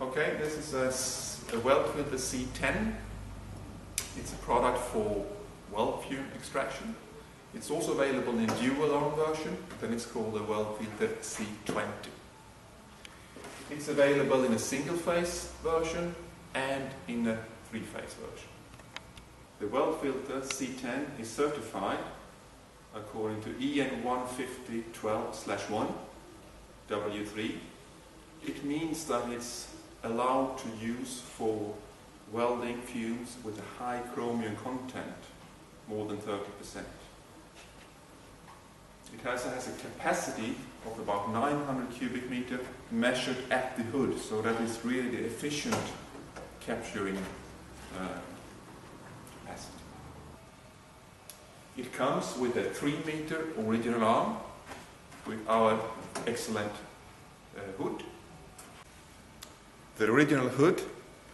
Okay, this is a WeldFilter C10. It's a product for weld fume extraction. It's also available in dual alarm version, then it's called the WeldFilter C20. It's available in a single phase version and in a three-phase version. The WeldFilter C10 is certified according to EN 150-12/1 W3. It means that it's allowed to use for welding fumes with a high chromium content, more than 30%. It has a capacity of about 900 cubic meter measured at the hood, so that is really the efficient capturing capacity. It comes with a 3-meter original arm with our excellent hood. The original hood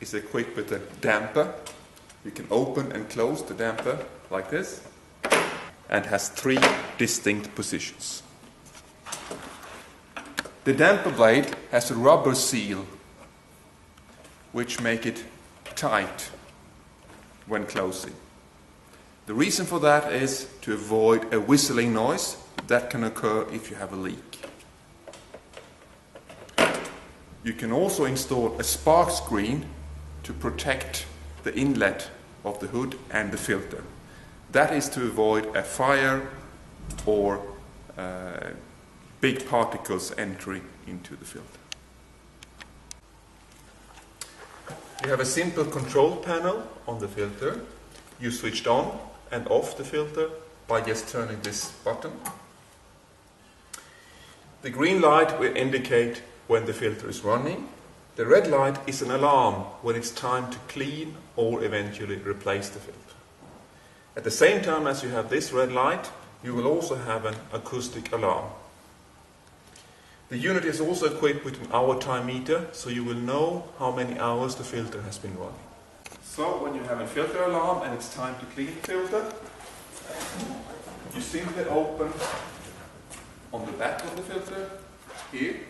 is equipped with a damper. You can open and close the damper like this, and has 3 distinct positions. The damper blade has a rubber seal which make it tight when closing. The reason for that is to avoid a whistling noise that can occur if you have a leak. You can also install a spark screen to protect the inlet of the hood and the filter. That is to avoid a fire or big particles entering into the filter. You have a simple control panel on the filter. You switched on and off the filter by just turning this button. The green light will indicate when the filter is running. The red light is an alarm when it's time to clean or eventually replace the filter. At the same time as you have this red light, you will also have an acoustic alarm. The unit is also equipped with an hour time meter, so you will know how many hours the filter has been running. So when you have a filter alarm and it's time to clean the filter, you simply open on the back of the filter here.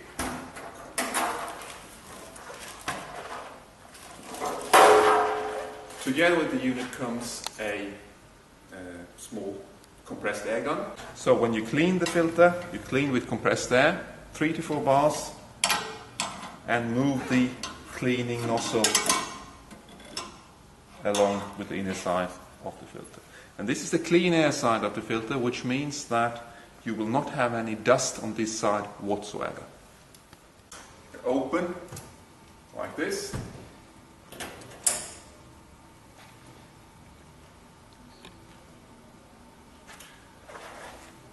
Together with the unit comes a small compressed air gun. So when you clean the filter, you clean with compressed air, 3 to 4 bars, and move the cleaning nozzle along with the inner side of the filter. And this is the clean air side of the filter, which means that you will not have any dust on this side whatsoever. Open like this.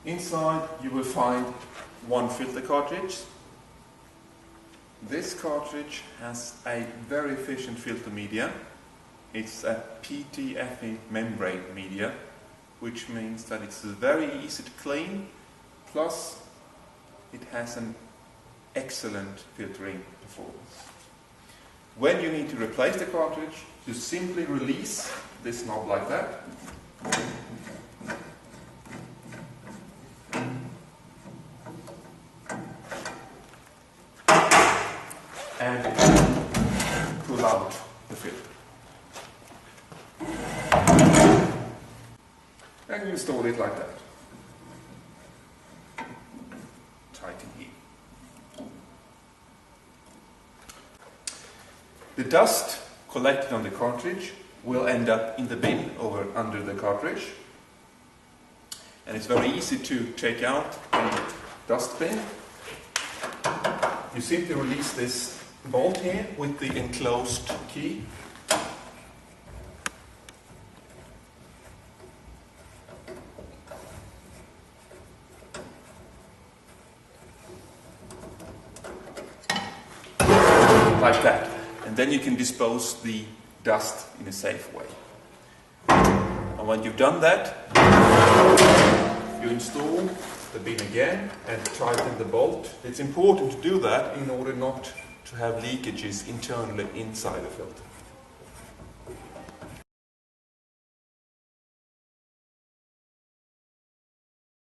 Inside you will find one filter cartridge. This cartridge has a very efficient filter media. It's a PTFE membrane media, which means that it's very easy to clean, plus it has an excellent filtering performance. When you need to replace the cartridge, you simply release this knob like that. And pull out the filter. And you install it like that. Tighten here. The dust collected on the cartridge will end up in the bin over under the cartridge. And it's very easy to take out the dust bin. You simply release this bolt here with the enclosed key. Like that. And then you can dispose the dust in a safe way. And when you've done that, you install the bin again and tighten the bolt. It's important to do that in order not to have leakages internally inside the filter.